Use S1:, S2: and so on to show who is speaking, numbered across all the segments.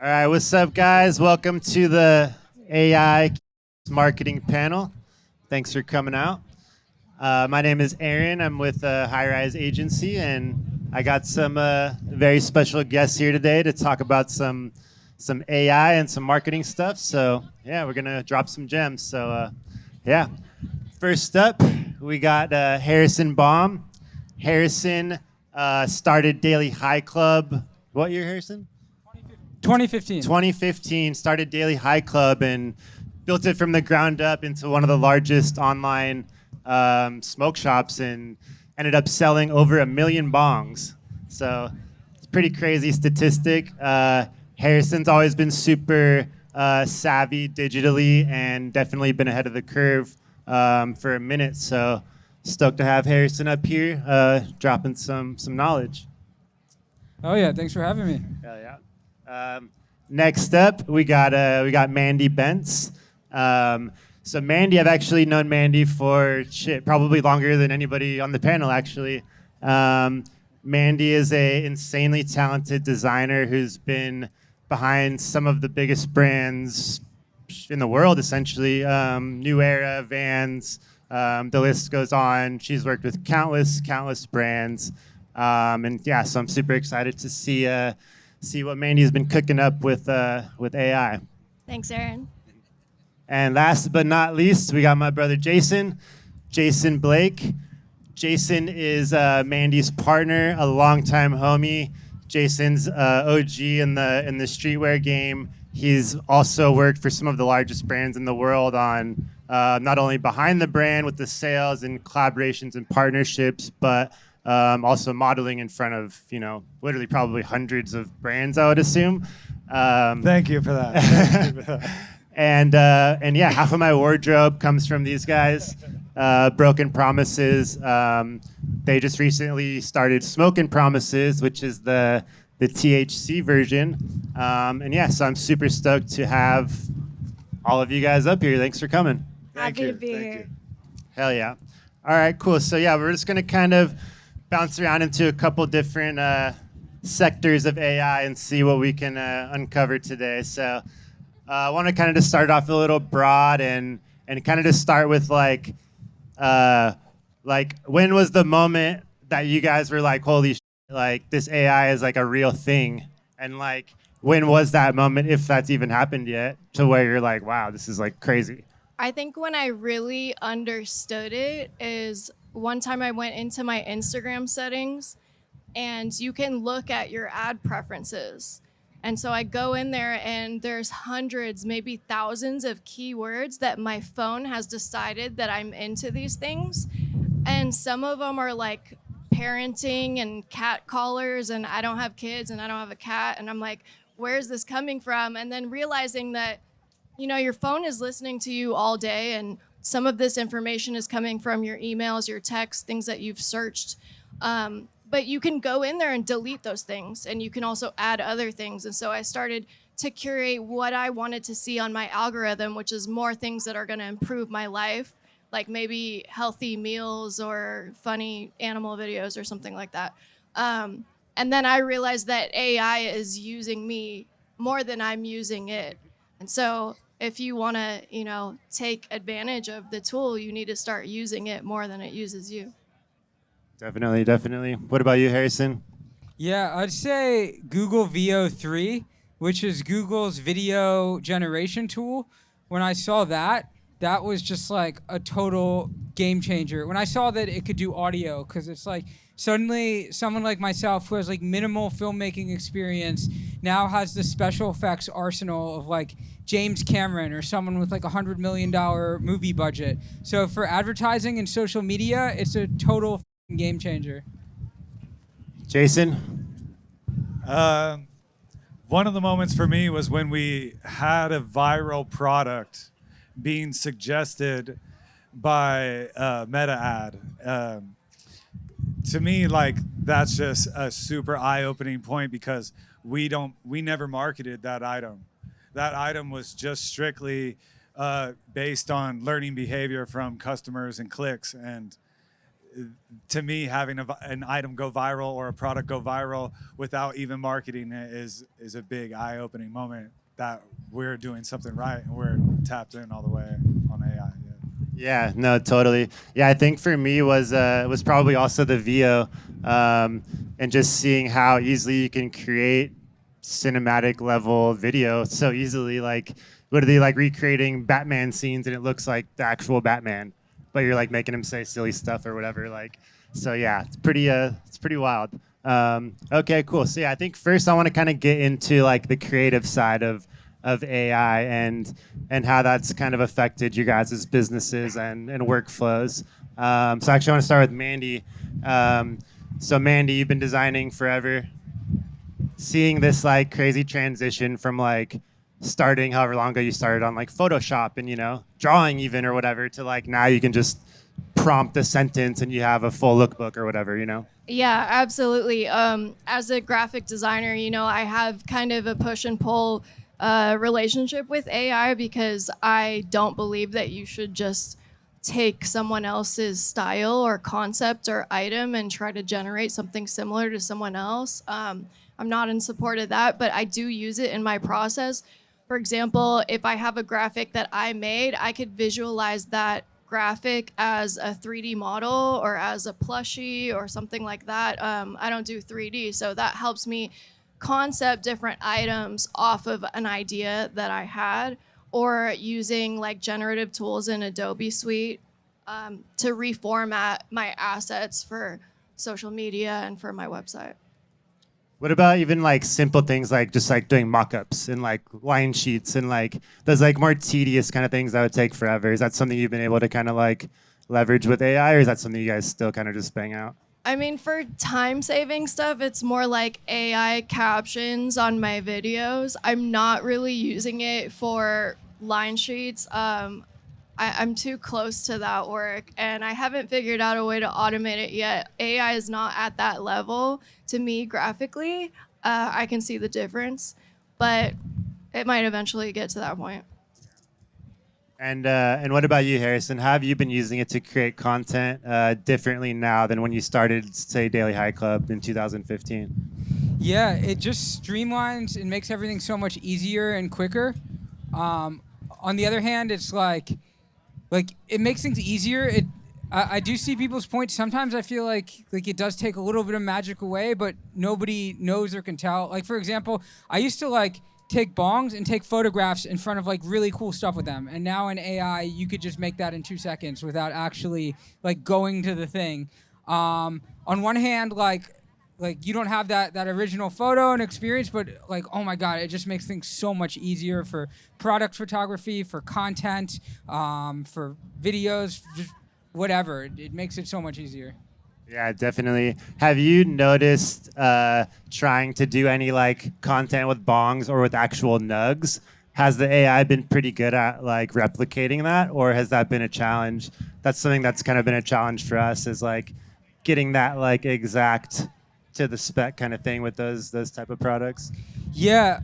S1: All right, what's up, guys? Welcome to the AI marketing panel. Thanks for coming out. My name is Erin. I'm with High Rise Agency, and I got some very special guests here today to talk about some AI and some marketing stuff. So yeah, we're gonna drop some gems. So yeah, first up, we got Harrison Baum. Harrison started Daily High Club. What year, Harrison?
S2: 2015.
S1: 2015, started Daily High Club and built it from the ground up into one of the largest online smoke shops and ended up selling over 1 million bongs. So it's a pretty crazy statistic. Harrison's always been super savvy digitally and definitely been ahead of the curve for a minute. So stoked to have Harrison up here dropping some knowledge.
S2: Oh yeah, thanks for having me.
S1: Hell yeah. Next up, we got Mandee Bence. So Mandee, I've actually known Mandee for probably longer than anybody on the panel. Actually, Mandee is a insanely talented designer who's been behind some of the biggest brands in the world, essentially. New Era, Vans, the list goes on. She's worked with countless brands, and yeah, so I'm super excited to see what Mandee's been cooking up with AI.
S3: Thanks, Erin.
S1: And last but not least, we got my brother Jason Blake. Jason is Mandee's partner, a longtime homie. Jason's OG in the streetwear game. He's also worked for some of the largest brands in the world on not only behind the brand with the sales and collaborations and partnerships, but also modeling in front of, literally probably hundreds of brands, I would assume.
S4: Thank you for that.
S1: And yeah, half of my wardrobe comes from these guys. Broken Promises. They just recently started Smoking Promises, which is the THC version. And yeah, so I'm super stoked to have all of you guys up here. Thanks for coming.
S3: Happy to be here.
S1: Hell yeah. All right, cool. So yeah, we're just gonna kind of bounce around into a couple different sectors of AI and see what we can uncover today. So I want to kind of just start off a little broad and kind of just start with like when was the moment that you guys were like, holy shit, like this AI is like a real thing? And like, when was that moment, if that's even happened yet, to where you're like, wow, this is like crazy?
S3: I think when I really understood it is one time I went into my Instagram settings and you can look at your ad preferences. And so I go in there and there's hundreds, maybe thousands of keywords that my phone has decided that I'm into these things. And some of them are like parenting and cat collars, and I don't have kids and I don't have a cat. And I'm like, where's this coming from? And then realizing that, your phone is listening to you all day, and some of this information is coming from your emails, your texts, things that you've searched. But you can go in there and delete those things, and you can also add other things. And so I started to curate what I wanted to see on my algorithm, which is more things that are going to improve my life, like maybe healthy meals or funny animal videos or something like that. And then I realized that AI is using me more than I'm using it. And so if you want to, take advantage of the tool, you need to start using it more than it uses you.
S1: Definitely. What about you, Harrison?
S2: Yeah, I'd say Google VO3, which is Google's video generation tool. When I saw that was just like a total game changer. When I saw that it could do audio, because it's like suddenly someone like myself who has like minimal filmmaking experience now has the special effects arsenal of like James Cameron or someone with like $100 million movie budget. So for advertising and social media, it's a total game changer.
S1: Jason?
S4: One of the moments for me was when we had a viral product being suggested by a meta ad. To me, like, that's just a super eye-opening point because we never marketed that item. That item was just strictly based on learning behavior from customers and clicks, and to me, having an item go viral or a product go viral without even marketing it is a big eye-opening moment that we're doing something right and we're tapped in all the way on AI. Yeah.
S1: Yeah, no, totally. Yeah, I think for me was probably also the VO, and just seeing how easily you can create cinematic level video so easily. Like, literally, like recreating Batman scenes, and it looks like the actual Batman, but you're like making him say silly stuff or whatever. Like, so yeah, it's pretty wild. Okay, cool. So yeah, I think first I want to kind of get into like the creative side of AI and how that's kind of affected you guys' businesses and workflows. So actually, I want to start with Mandee. So Mandee, you've been designing forever. Seeing this like crazy transition from like starting however long ago you started on like Photoshop and drawing even or whatever to like now you can just prompt a sentence and you have a full lookbook or whatever.
S3: Yeah, absolutely. As a graphic designer, I have kind of a push and pull relationship with AI because I don't believe that you should just take someone else's style or concept or item and try to generate something similar to someone else. I'm not in support of that, but I do use it in my process. For example, if I have a graphic that I made, I could visualize that graphic as a 3D model or as a plushie or something like that. I don't do 3D, so that helps me concept different items off of an idea that I had, or using like generative tools in Adobe Suite to reformat my assets for social media and for my website.
S1: What about even like simple things like just like doing mock-ups and like line sheets and like those like more tedious kind of things that would take forever? Is that something you've been able to kind of like leverage with AI, or is that something you guys still kind of just bang out?
S3: I mean, for time-saving stuff, it's more like AI captions on my videos. I'm not really using it for line sheets. I'm too close to that work, and I haven't figured out a way to automate it yet. AI is not at that level to me graphically. I can see the difference, but it might eventually get to that point.
S1: And what about you, Harrison? How have you been using it to create content differently now than when you started, say, Daily High Club in 2015?
S2: Yeah, it just streamlines and makes everything so much easier and quicker. On the other hand, it's like it makes things easier. I do see people's points. Sometimes I feel like it does take a little bit of magic away, but nobody knows or can tell. Like, for example, I used to like take bongs and take photographs in front of like really cool stuff with them. And now in AI, you could just make that in 2 seconds without actually like going to the thing. On one hand, like you don't have that original photo and experience, but like, oh my God, it just makes things so much easier for product photography, for content, for videos, just whatever. It makes it so much easier.
S1: Yeah, definitely. Have you noticed trying to do any like content with bongs or with actual nugs? Has the AI been pretty good at like replicating that, or has that been a challenge? That's something that's kind of been a challenge for us, is like getting that like exact to the spec kind of thing with those type of products.
S2: Yeah,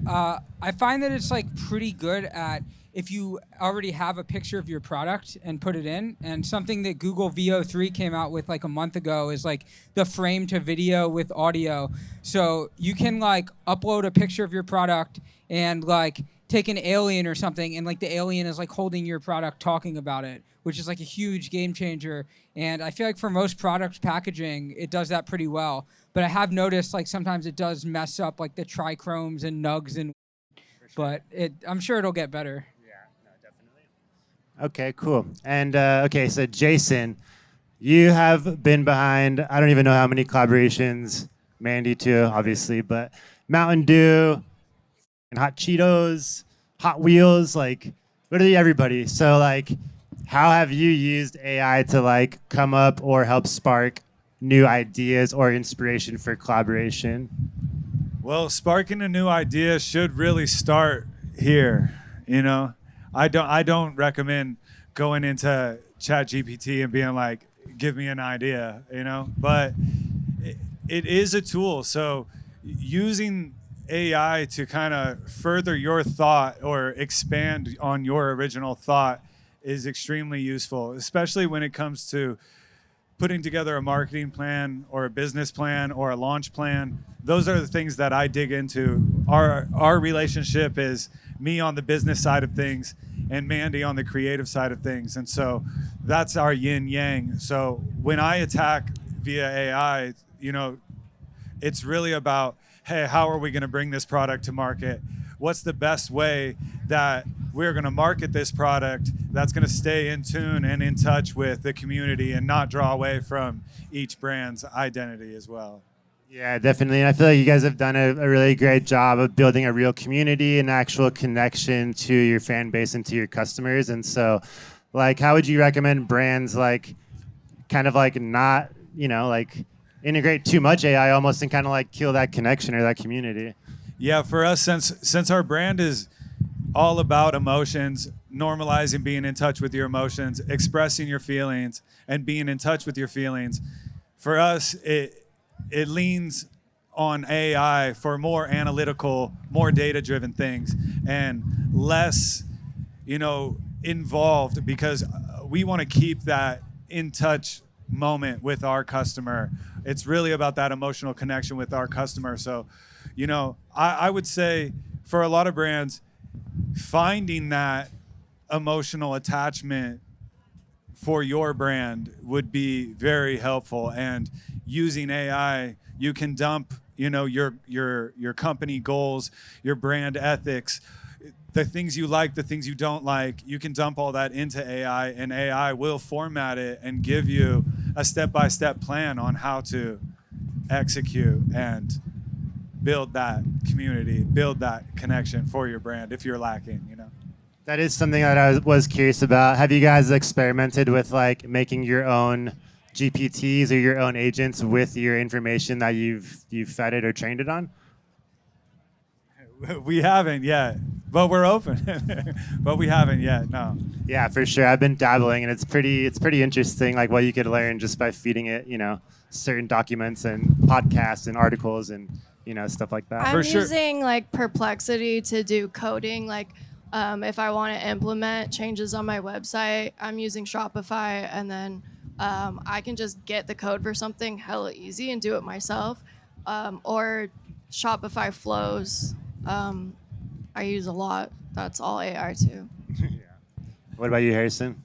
S2: I find that it's like pretty good at, if you already have a picture of your product and put it in. And something that Google VO3 came out with like a month ago is like the frame to video with audio. So you can like upload a picture of your product and like take an alien or something, and like the alien is like holding your product talking about it, which is like a huge game changer. And I feel like for most product packaging, it does that pretty well. But I have noticed like sometimes it does mess up like the trichromes and nugs and, but I'm sure it'll get better.
S1: Okay, cool. And okay, so Jason, you have been behind, I don't even know how many collaborations, Mandee too, obviously, but Mountain Dew and Hot Cheetos, Hot Wheels, like literally everybody. So like, how have you used AI to like come up or help spark new ideas or inspiration for collaboration?
S4: Well, sparking a new idea should really start here. I don't recommend going into ChatGPT and being like, give me an idea, but it is a tool. So using AI to kind of further your thought or expand on your original thought is extremely useful, especially when it comes to putting together a marketing plan or a business plan or a launch plan, those are the things that I dig into. Our relationship is me on the business side of things and Mandee on the creative side of things. And so that's our yin yang. So when I attack via AI, it's really about, hey, how are we going to bring this product to market? What's the best way that we're going to market this product that's going to stay in tune and in touch with the community and not draw away from each brand's identity as well?
S1: Yeah, definitely. And I feel like you guys have done a really great job of building a real community and actual connection to your fan base and to your customers. And so, like, how would you recommend brands not, integrate too much AI almost and kind of like kill that connection or that community?
S4: Yeah, for us, since our brand is all about emotions, normalizing being in touch with your emotions, expressing your feelings, and being in touch with your feelings, for us, it leans on AI for more analytical, more data-driven things, and less, involved, because we want to keep that in touch moment with our customer. It's really about that emotional connection with our customer. So, I would say for a lot of brands, finding that emotional attachment for your brand would be very helpful. And using AI, you can dump, your company goals, your brand ethics, the things you like, the things you don't like. You can dump all that into AI, and AI will format it and give you a step-by-step plan on how to execute and build that community, build that connection for your brand if you're lacking,
S1: That is something that I was curious about. Have you guys experimented with like making your own GPTs or your own agents with your information that you've fed it or trained it on?
S4: We haven't yet, but we're open. But we haven't yet, no.
S1: Yeah, for sure. I've been dabbling, and it's pretty interesting, like what you could learn just by feeding it, certain documents and podcasts and articles and stuff like that.
S3: I'm using like Perplexity to do coding. Like if I want to implement changes on my website, I'm using Shopify, and then I can just get the code for something hella easy and do it myself. Or Shopify flows. I use a lot. That's all AI too.
S1: Yeah. What about you, Harrison?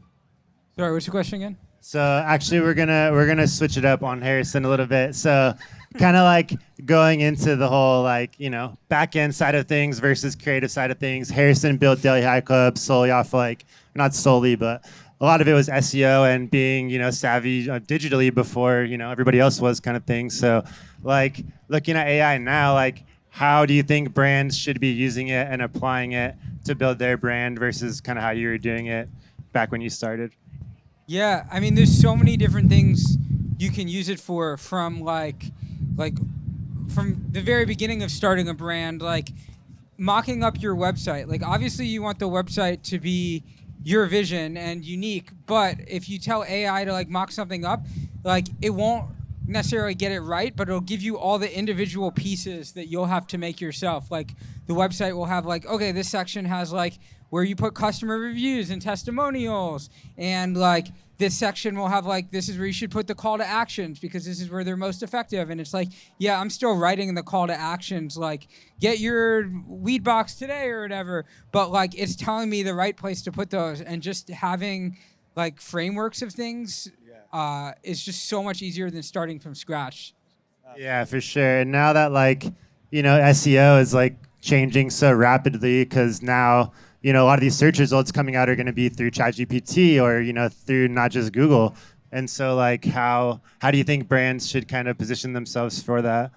S2: Sorry, what's your question again?
S1: So actually, we're gonna switch it up on Harrison a little bit. So, kind of like going into the whole back end side of things versus creative side of things. Harrison built Daily High Club solely off not solely, but a lot of it was SEO and being savvy digitally before everybody else was, kind of thing. So, like looking at AI now, how do you think brands should be using it and applying it to build their brand versus kind of how you were doing it back when you started?
S2: Yeah, I mean, there's so many different things you can use it for, from from the very beginning of starting a brand, like mocking up your website. Like, obviously you want the website to be your vision and unique, but if you tell AI to mock something up, it won't necessarily get it right, but it'll give you all the individual pieces that you'll have to make yourself. Like, the website will have okay, this section has where you put customer reviews and testimonials, and this section will have this is where you should put the call to actions because this is where they're most effective. And it's yeah, I'm still writing the call to actions, get your weed box today or whatever, but it's telling me the right place to put those. And just having frameworks of things is just so much easier than starting from scratch.
S1: Yeah, for sure. And now that SEO is changing so rapidly, because now a lot of these search results coming out are going to be through ChatGPT or through not just Google. And so how do you think brands should kind of position themselves for that?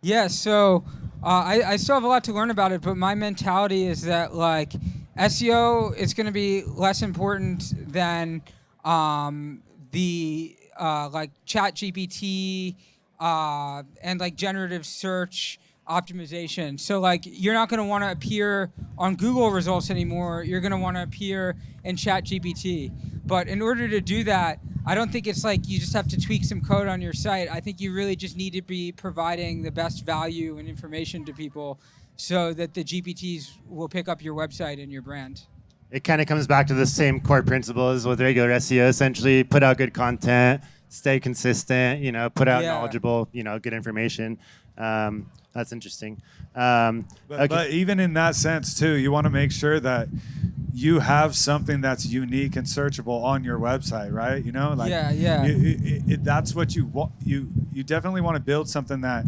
S2: Yeah, so I still have a lot to learn about it, but my mentality is that SEO is going to be less important than the ChatGPT and generative search optimization. So you're not going to want to appear on Google results anymore. You're going to want to appear in ChatGPT. But in order to do that, I don't think it's you just have to tweak some code on your site. I think you really just need to be providing the best value and information to people so that the GPTs will pick up your website and your brand.
S1: It kind of comes back to the same core principles with regular SEO, essentially. Put out good content, stay consistent, put out
S2: Yeah.
S1: knowledgeable, good information. That's interesting.
S4: But even in that sense too, you want to make sure that you have something that's unique and searchable on your website, right?
S2: Yeah.
S4: That's what you want. You definitely want to build something that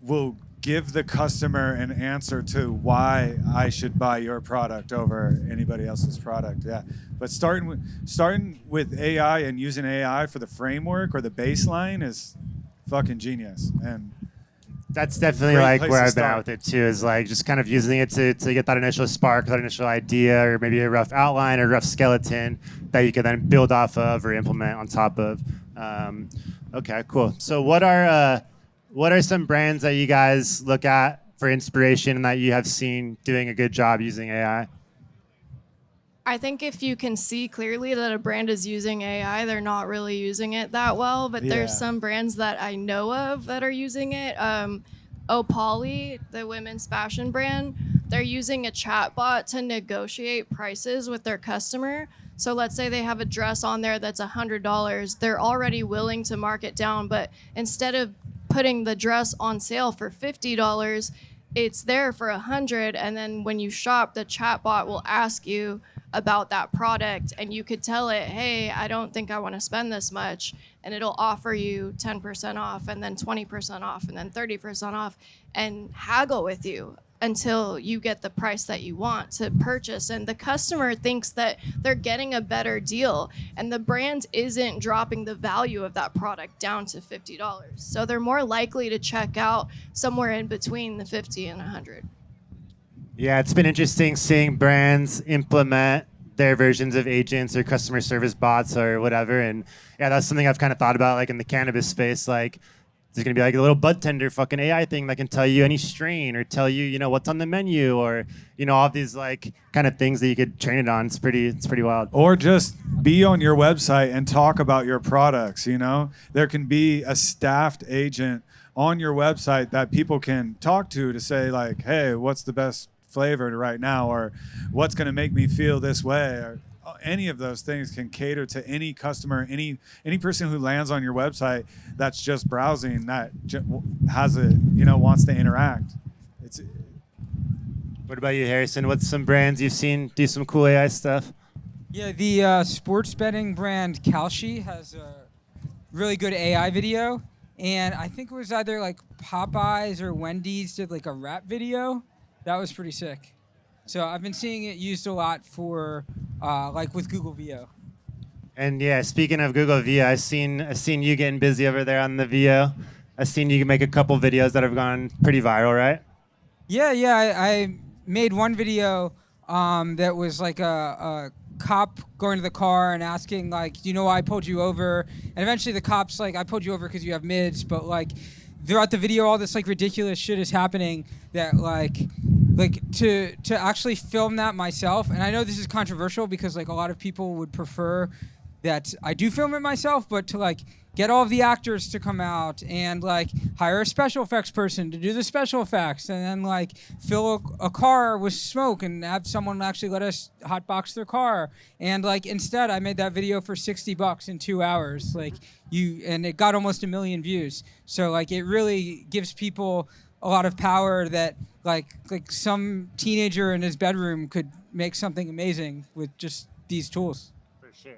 S4: will give the customer an answer to why I should buy your product over anybody else's product. Yeah. But starting with AI and using AI for the framework or the baseline is fucking genius. And
S1: that's definitely
S4: great
S1: like
S4: place
S1: where
S4: to
S1: I've been at
S4: start.
S1: with it too, is like just kind of using it to get that initial spark, that initial idea, or maybe a rough outline or rough skeleton that you can then build off of or implement on top of. Okay, cool. So what are some brands that you guys look at for inspiration and that you have seen doing a good job using AI?
S3: I think if you can see clearly that a brand is using AI, they're not really using it that well. But
S4: Yeah.
S3: there's some brands that I know of that are using it. Opoly, the women's fashion brand, they're using a chatbot to negotiate prices with their customer. So let's say they have a dress on there that's $100. They're already willing to mark it down, but instead of putting the dress on sale for $50, it's there for $100, and then when you shop, the chatbot will ask you about that product, and you could tell it, hey, I don't think I want to spend this much, and it'll offer you 10% off, and then 20% off, and then 30% off, and haggle with you until you get the price that you want to purchase. And the customer thinks that they're getting a better deal, and the brand isn't dropping the value of that product down to $50. So they're more likely to check out somewhere in between the 50 and 100.
S1: Yeah, it's been interesting seeing brands implement their versions of agents or customer service bots or whatever. And yeah, that's something I've kind of thought about, like in the cannabis space. Like, there's gonna be like a little bud tender fucking AI thing that can tell you any strain or tell you, what's on the menu, or all these like kind of things that you could train it on. It's pretty wild.
S4: Or just be on your website and talk about your products. There can be a staffed agent on your website that people can talk to say like, hey, what's the best flavor right now, or what's going to make me feel this way, or any of those things can cater to any customer, any person who lands on your website that's just browsing, that has wants to interact.
S1: What about you, Harrison? What's some brands you've seen do some cool AI stuff?
S2: Yeah, the sports betting brand Kalshi has a really good AI video, and I think it was either like Popeyes or Wendy's did like a rap video. That was pretty sick. So I've been seeing it used a lot for like with Google VO.
S1: And yeah, speaking of Google VO, I've seen you getting busy over there on the VO. I've seen you make a couple videos that have gone pretty viral, right?
S2: Yeah. I made one video that was like a cop going to the car and asking like, do you know why I pulled you over? And eventually the cop's like, I pulled you over because you have mids, but like throughout the video, all this like ridiculous shit is happening that like to actually film that myself. And I know this is controversial because like a lot of people would prefer that I do film it myself, but to like get all of the actors to come out and like hire a special effects person to do the special effects, and then like fill a car with smoke and have someone actually let us hotbox their car. And like instead I made that video for $60 in 2 hours. And it got almost 1 million views. So like it really gives people a lot of power that like some teenager in his bedroom could make something amazing with just these tools.
S1: For sure.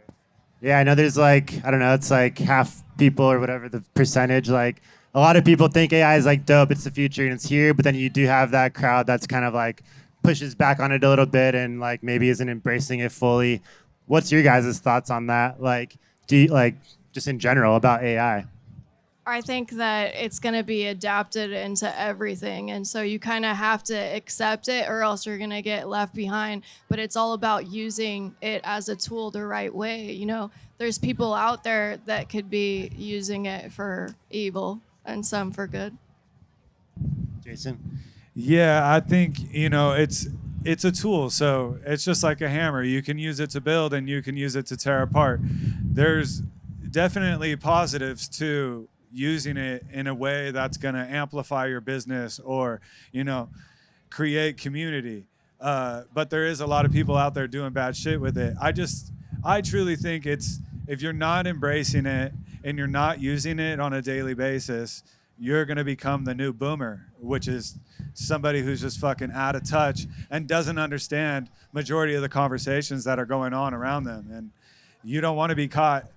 S1: Yeah, I know there's like, I don't know, it's like half people or whatever the percentage. Like a lot of people think AI is like dope, it's the future and it's here, but then you do have that crowd that's kind of like pushes back on it a little bit and like maybe isn't embracing it fully. What's your guys' thoughts on that? Like, do you like just in general about AI?
S3: I think that it's going to be adapted into everything. And so you kind of have to accept it or else you're going to get left behind. But it's all about using it as a tool the right way. There's people out there that could be using it for evil and some for good.
S1: Jason?
S4: Yeah, I think, it's a tool. So it's just like a hammer. You can use it to build and you can use it to tear apart. There's definitely positives to using it in a way that's going to amplify your business or, create community. But there is a lot of people out there doing bad shit with it. I truly think it's if you're not embracing it and you're not using it on a daily basis, you're going to become the new boomer, which is somebody who's just fucking out of touch and doesn't understand majority of the conversations that are going on around them. And you don't want to be caught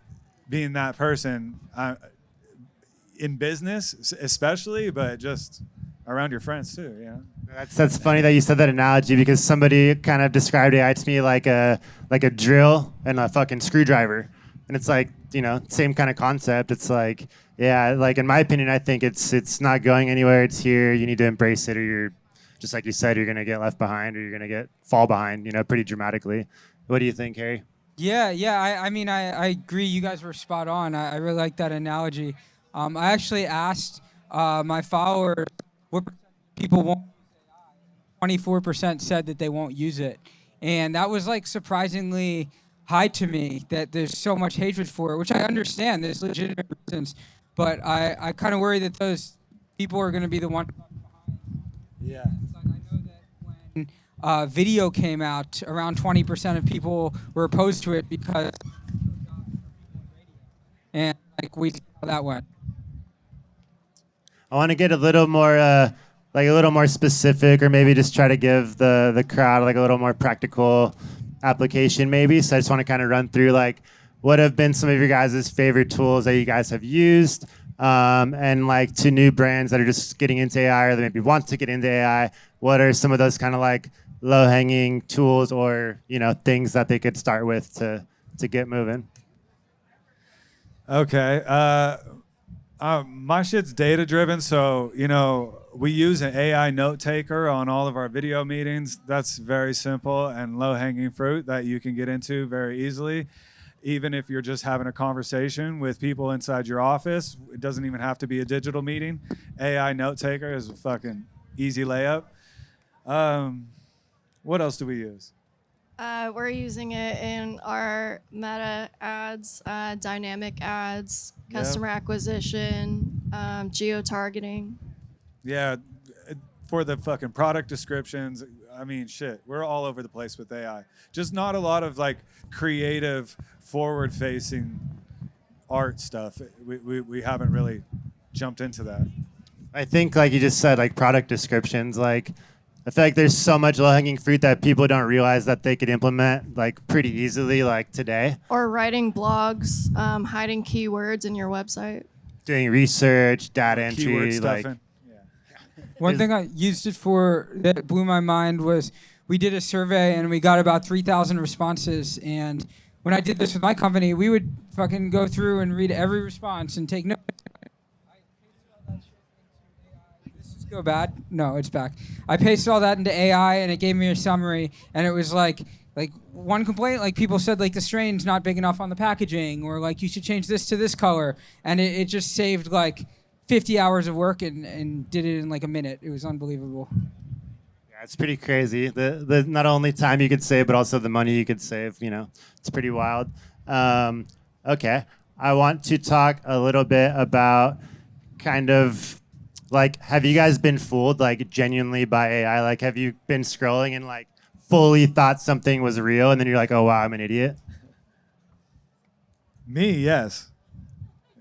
S4: being that person in business, especially, but just around your friends too. You know?
S1: That's funny that you said that analogy, because somebody kind of described AI to me like a drill and a fucking screwdriver, and it's like, you know, same kind of concept. It's like, yeah, like in my opinion, I think it's not going anywhere. It's here. You need to embrace it, or you're, just like you said, you're gonna get left behind, or you're gonna fall behind. You know, pretty dramatically. What do you think, Harry?
S2: Yeah. I mean, I agree. You guys were spot on. I really like that analogy. I actually asked my followers what people won't. 24% said that they won't use it, and that was like surprisingly high to me, that there's so much hatred for it, which I understand. There's legitimate reasons, but I kind of worry that those people are going to be the one.
S4: Yeah.
S2: Like, I know that when video came out, around 20% of people were opposed to it because, and like we saw how that went.
S1: I want to get a little more specific, or maybe just try to give the crowd like a little more practical application maybe. So I just want to kind of run through like what have been some of your guys' favorite tools that you guys have used, and like to new brands that are just getting into AI or that maybe want to get into AI. What are some of those kind of like low-hanging tools, or, you know, things that they could start with to get moving?
S4: Okay. My shit's data driven, so, you know, we use an AI note taker on all of our video meetings. That's very simple and low hanging fruit that you can get into very easily. Even if you're just having a conversation with people inside your office, it doesn't even have to be a digital meeting. AI note taker is a fucking easy layup. What else do we use?
S3: We're using it in our meta ads, dynamic ads, customer acquisition, geo-targeting.
S4: Yeah, for the fucking product descriptions. I mean, shit, we're all over the place with AI. Just not a lot of like creative, forward-facing art stuff. We haven't really jumped into that.
S1: I think, like you just said, like product descriptions, like I feel like there's so much low-hanging fruit that people don't realize that they could implement like pretty easily, like today.
S3: Or writing blogs, hiding keywords in your website.
S1: Doing research, data
S4: Keyword
S1: entry, like
S4: stuffing.
S2: One thing I used it for that blew my mind was we did a survey and we got about 3,000 responses. And when I did this with my company, we would fucking go through and read every response and take notes. This is go bad? No, it's back. I pasted all that into AI and it gave me a summary. And it was like one complaint, like people said like the strain's not big enough on the packaging, or like you should change this to this color. And it just saved like 50 hours of work and did it in like a minute. It was unbelievable.
S1: yeah, it's pretty crazy. The not only time you could save, but also the money you could save. You know, it's pretty wild. Okay, I want to talk a little bit about kind of like, have you guys been fooled like genuinely by AI? Like, have you been scrolling and like fully thought something was real, and then you're like, oh wow, I'm an idiot?
S4: Me, yes.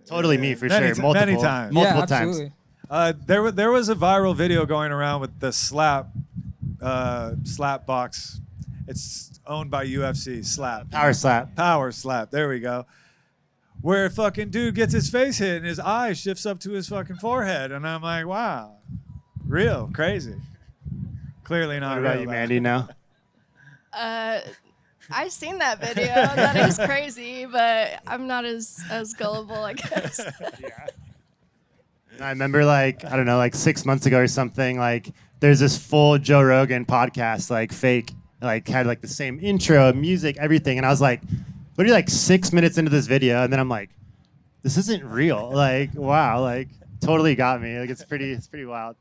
S1: Totally me, for
S4: Many
S1: sure.
S4: ti-
S1: Multiple,
S4: many times.
S1: Multiple
S2: Yeah,
S1: times.
S2: absolutely.
S4: There was a viral video going around with the slap box. It's owned by UFC. Slap.
S1: Power slap.
S4: Power slap. There we go. Where a fucking dude gets his face hit and his eye shifts up to his fucking forehead, and I'm like, wow, real crazy. Clearly not
S1: What about
S4: real.
S1: you,
S4: though.
S1: Mandy? No.
S3: I've seen that video. That is crazy, but I'm not as gullible, I guess.
S1: I remember, like, I don't know, like 6 months ago or something, like there's this full Joe Rogan podcast, like fake, like had like the same intro, music, everything. And I was like, what are you, like 6 minutes into this video? And then I'm like, this isn't real. Like, wow, like totally got me. Like it's pretty wild.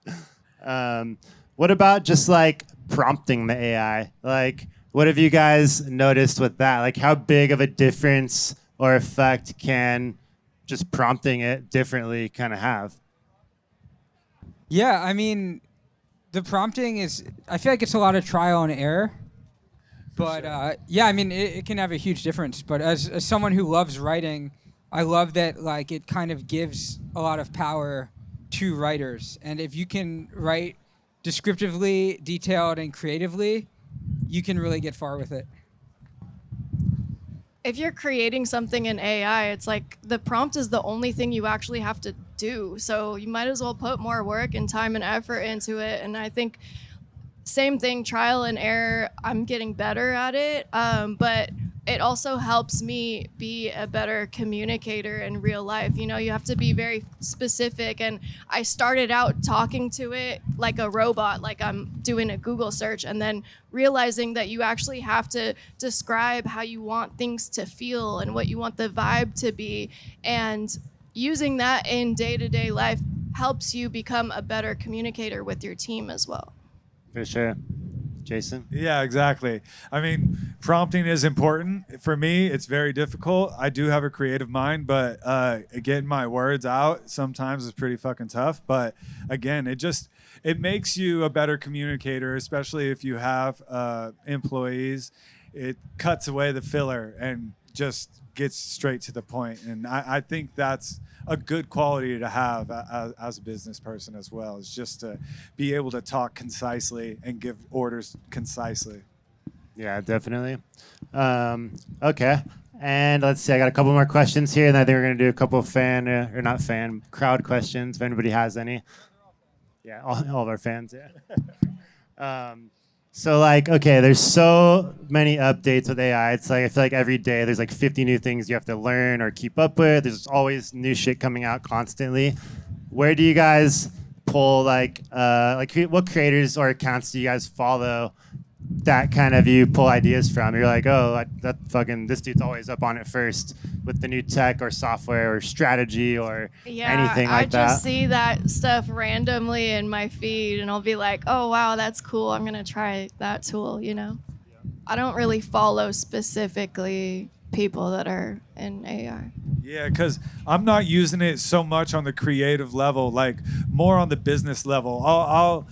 S1: What about just like prompting the AI? Like, what have you guys noticed with that? Like, how big of a difference or effect can just prompting it differently kind of have?
S2: Yeah, I mean, the prompting is, I feel like it's a lot of trial and error. But yeah, I mean, it can have a huge difference. But as someone who loves writing, I love that like it kind of gives a lot of power to writers. And if you can write descriptively, detailed, and creatively, you can really get far with it.
S3: If you're creating something in AI, it's like the prompt is the only thing you actually have to do. So you might as well put more work and time and effort into it. And I think same thing, trial and error. I'm getting better at it, but it also helps me be a better communicator in real life. You know, you have to be very specific. And I started out talking to it like a robot, like I'm doing a Google search, and then realizing that you actually have to describe how you want things to feel and what you want the vibe to be. And using that in day-to-day life helps you become a better communicator with your team as well.
S1: For sure. Jason?
S4: Yeah, exactly. I mean, prompting is important. For me, it's very difficult. I do have a creative mind, but getting my words out sometimes is pretty fucking tough. But again, it makes you a better communicator, especially if you have employees. It cuts away the filler and just gets straight to the point. And I think that's a good quality to have as a business person as well, is just to be able to talk concisely and give orders concisely.
S1: Yeah, definitely. Okay. And let's see, I got a couple more questions here, and I think we're going to do a couple of crowd questions, if anybody has any. Yeah, all of our fans, yeah. So like, okay, there's so many updates with AI. It's like, I feel like every day there's like 50 new things you have to learn or keep up with. There's always new shit coming out constantly. Where do you guys pull like what creators or accounts do you guys follow that kind of you pull ideas from? You're like, oh, this dude's always up on it first with the new tech or software or strategy or anything like that.
S3: I just see that stuff randomly in my feed, and I'll be like, oh, wow, that's cool. I'm going to try that tool, you know? I don't really follow specifically people that are in AI.
S4: Yeah, because I'm not using it so much on the creative level, like more on the business level. I'll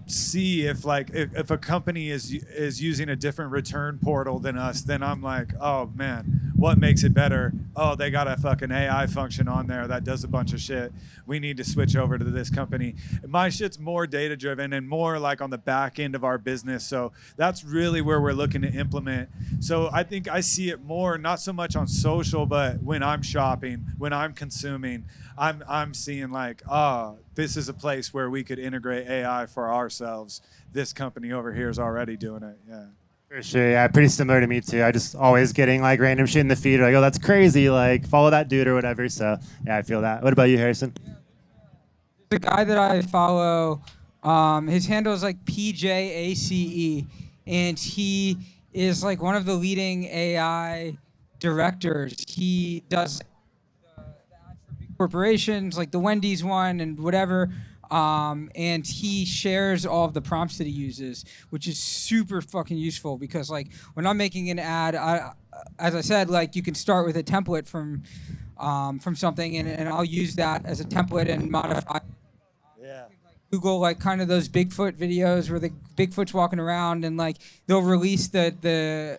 S4: see if a company is using a different return portal than us, then I'm like, oh man, what makes it better? Oh, they got a fucking AI function on there that does a bunch of shit. We need to switch over to this company. My shit's more data driven and more like on the back end of our business. So that's really where we're looking to implement. So I think I see it more, not so much on social, but when I'm shopping, when I'm consuming, I'm seeing like, this is a place where we could integrate AI for ourselves. This company over here is already doing it. Yeah.
S1: For sure, yeah, pretty similar to me too. I just always getting like random shit in the feed, like, oh, that's crazy, like follow that dude or whatever. So yeah, I feel that. What about you, Harrison?
S2: The guy that I follow, his handle is like PJACE, and he is like one of the leading AI directors. He does the ads for big corporations, like the Wendy's one and whatever. And he shares all of the prompts that he uses, which is super fucking useful because like when I'm making an ad, as I said, like you can start with a template from something and I'll use that as a template and modify.
S4: Yeah.
S2: Google like kind of those Bigfoot videos where the Bigfoot's walking around and like they'll release the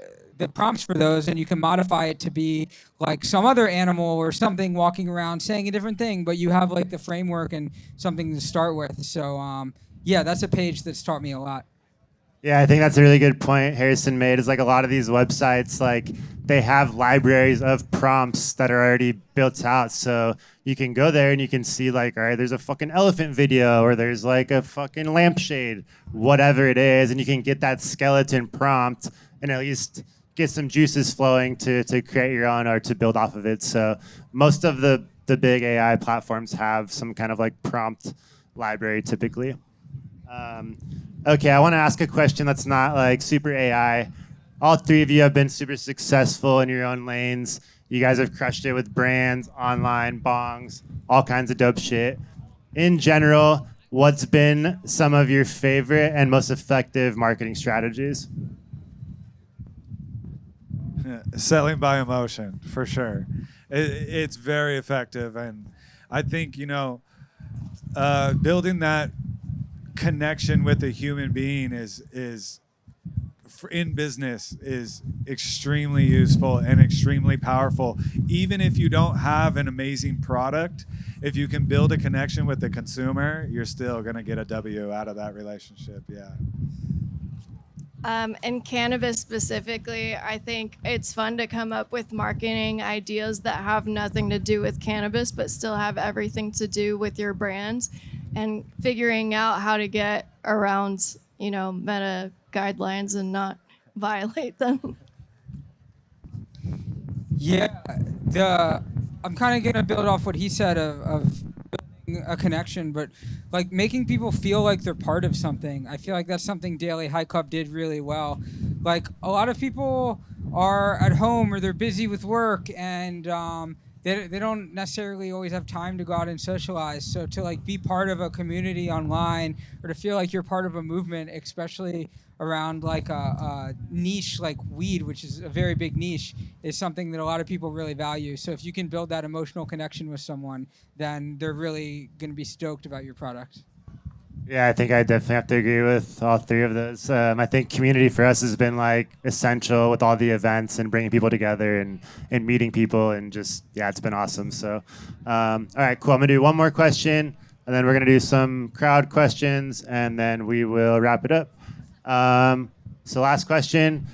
S2: prompts for those and you can modify it to be like some other animal or something walking around saying a different thing, but you have like the framework and something to start with. So yeah, that's a page that's taught me a lot.
S1: Yeah, I think that's a really good point Harrison made, is like a lot of these websites, like they have libraries of prompts that are already built out. So you can go there and you can see like, all right, there's a fucking elephant video or there's like a fucking lampshade, whatever it is. And you can get that skeleton prompt and at least get some juices flowing to create your own or to build off of it. So most of the big AI platforms have some kind of like prompt library typically. Okay, I want to ask a question that's not like super AI. All three of you have been super successful in your own lanes. You guys have crushed it with brands, online, bongs, all kinds of dope shit. In general, what's been some of your favorite and most effective marketing strategies?
S4: Selling by emotion, for sure. It's very effective. And I think, building that connection with a human being is in business is extremely useful and extremely powerful. Even if you don't have an amazing product, if you can build a connection with the consumer, you're still going to get a W out of that relationship. Yeah.
S3: In cannabis specifically, I think it's fun to come up with marketing ideas that have nothing to do with cannabis, but still have everything to do with your brand, and figuring out how to get around, meta guidelines and not violate them.
S2: Yeah, I'm kind of gonna build off what he said of building a connection, but like making people feel like they're part of something. I feel like that's something Daily High Club did really well. Like a lot of people are at home or they're busy with work, and they don't necessarily always have time to go out and socialize. So to like be part of a community online, or to feel like you're part of a movement, especially around like a niche like weed, which is a very big niche, is something that a lot of people really value. So if you can build that emotional connection with someone, then they're really going to be stoked about your product.
S1: Yeah, I think I definitely have to agree with all three of those. I think community for us has been like essential with all the events and bringing people together and meeting people, and just, yeah, it's been awesome. So, all right, cool. I'm gonna do one more question, and then we're gonna do some crowd questions, and then we will wrap it up. So last question,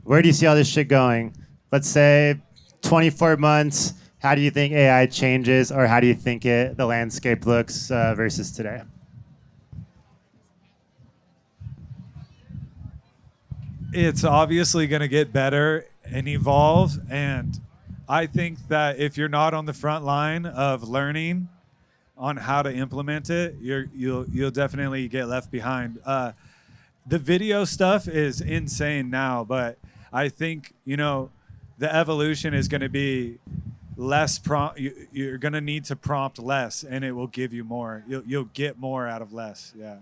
S1: where do you see all this shit going? Let's say 24 months, how do you think AI changes, or how do you think the landscape looks versus today?
S4: It's obviously going to get better and evolve. And I think that if you're not on the front line of learning on how to implement it, you'll definitely get left behind. The video stuff is insane now, but I think, the evolution is going to be less prompt. You're going to need to prompt less, and it will give you more. You'll get more out of less. Yeah.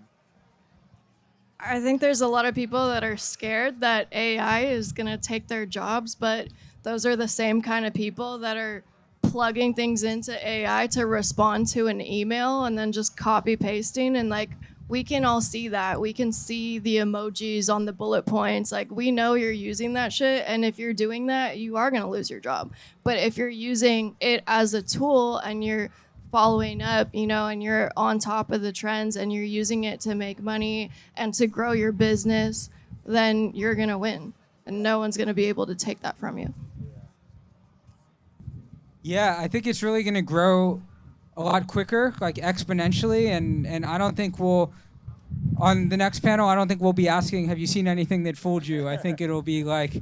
S3: I think there's a lot of people that are scared that AI is going to take their jobs, but those are the same kind of people that are plugging things into AI to respond to an email and then just copy pasting. And like, we can all see that. We can see the emojis on the bullet points. Like, we know you're using that shit. And if you're doing that, you are going to lose your job. But if you're using it as a tool and you're following up, and you're on top of the trends and you're using it to make money and to grow your business, then you're going to win. And no one's going to be able to take that from you.
S2: Yeah, I think it's really going to grow a lot quicker, like exponentially. And I don't think on the next panel, I don't think we'll be asking, have you seen anything that fooled you? I think it'll be like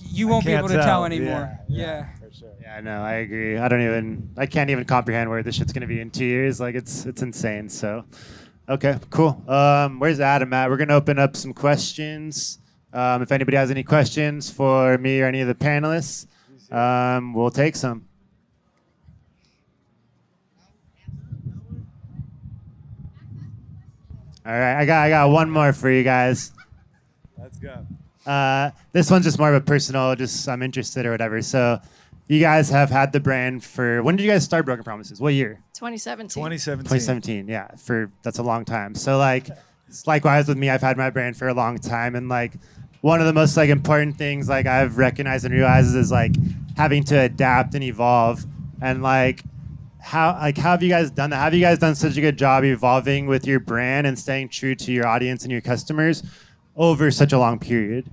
S2: you won't be able to tell anymore. Yeah.
S4: Sure.
S1: Yeah, no, I agree. I can't even comprehend where this shit's gonna be in 2 years. Like, it's insane. So, okay, cool. Where's Adam at? We're gonna open up some questions. If anybody has any questions for me or any of the panelists, we'll take some. All right, I got one more for you guys.
S4: Let's go.
S1: This one's just more of a personal, just I'm interested or whatever. So, you guys have had the brand when did you guys start Broken Promises? What year?
S3: 2017.
S1: 2017, yeah. That's a long time. So like, likewise with me, I've had my brand for a long time, and like, one of the most like important things like I've recognized and realized is like having to adapt and evolve. And like, how have you guys done that? Have you guys done such a good job evolving with your brand and staying true to your audience and your customers over such a long period?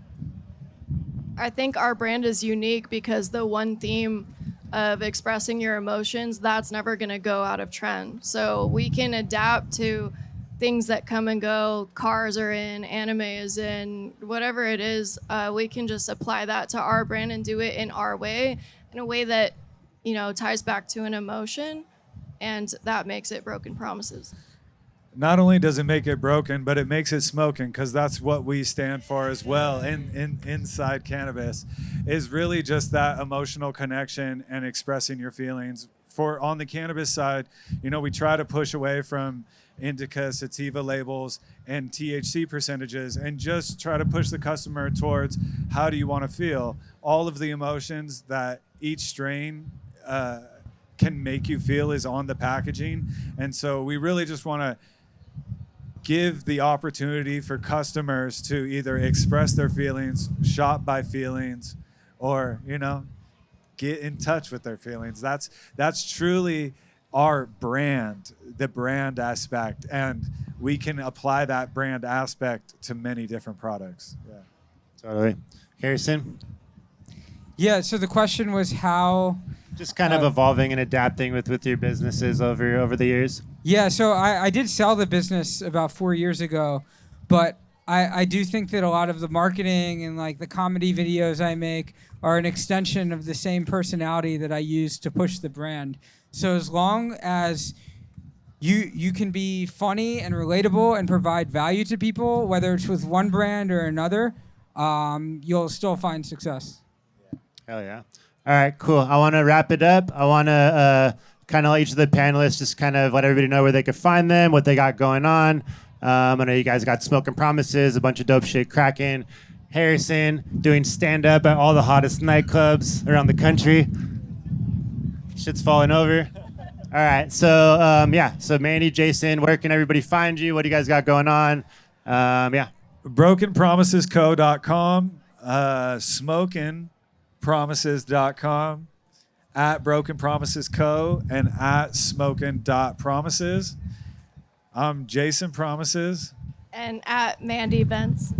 S3: I think our brand is unique because the one theme of expressing your emotions, that's never going to go out of trend. So we can adapt to things that come and go. Cars are in, anime is in, whatever it is. We can just apply that to our brand and do it in our way, in a way that, ties back to an emotion, and that makes it Broken Promises.
S4: Not only does it make it broken, but it makes it smoking, because that's what we stand for as well. Inside cannabis is really just that emotional connection and expressing your feelings. On the cannabis side, we try to push away from indica, sativa labels and THC percentages, and just try to push the customer towards how do you want to feel. All of the emotions that each strain can make you feel is on the packaging. And so we really just want to give the opportunity for customers to either express their feelings, shop by feelings, or, get in touch with their feelings. That's truly our brand, the brand aspect, and we can apply that brand aspect to many different products. Yeah.
S1: Totally. Harrison?
S2: Yeah, so the question was how.
S1: Just kind of evolving and adapting with your businesses over the years.
S2: Yeah, so I did sell the business about 4 years ago, but I do think that a lot of the marketing and like the comedy videos I make are an extension of the same personality that I use to push the brand. So as long as you can be funny and relatable and provide value to people, whether it's with one brand or another, you'll still find success.
S1: Hell yeah. All right, cool. I want to wrap it up. I want to kind of let each of the panelists just kind of let everybody know where they could find them, what they got going on. I know you guys got Smoking Promises, a bunch of dope shit cracking. Harrison doing stand-up at all the hottest nightclubs around the country. Shit's falling over. All right, so so Mandee, Jason, where can everybody find you? What do you guys got going on?
S4: BrokenPromisesCo.com, SmokingPromises.com, at Broken Promises Co, and at smoking.promises. I'm Jason Promises.
S3: And at Mandee Bence.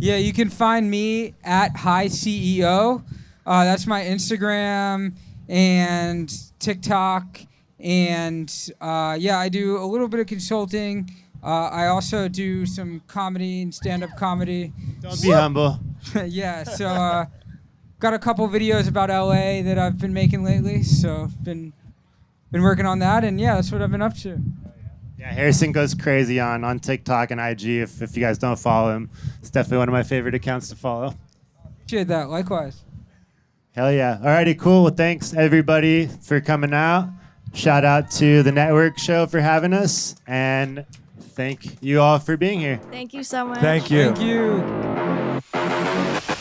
S2: Yeah, you can find me at Hi CEO. That's my Instagram and TikTok. And I do a little bit of consulting. I also do some comedy and stand-up comedy.
S1: Don't be humble.
S2: Yeah, so got a couple videos about LA that I've been making lately. So been working on that, and yeah, that's what I've been up to.
S1: Yeah, Harrison goes crazy on TikTok and IG. If you guys don't follow him, it's definitely one of my favorite accounts to follow.
S2: Appreciate that. Likewise.
S1: Hell yeah. Alrighty, cool. Well, thanks everybody for coming out. Shout out to the network show for having us, and thank you all for being here.
S3: Thank you so much.
S4: Thank you.
S2: Thank you.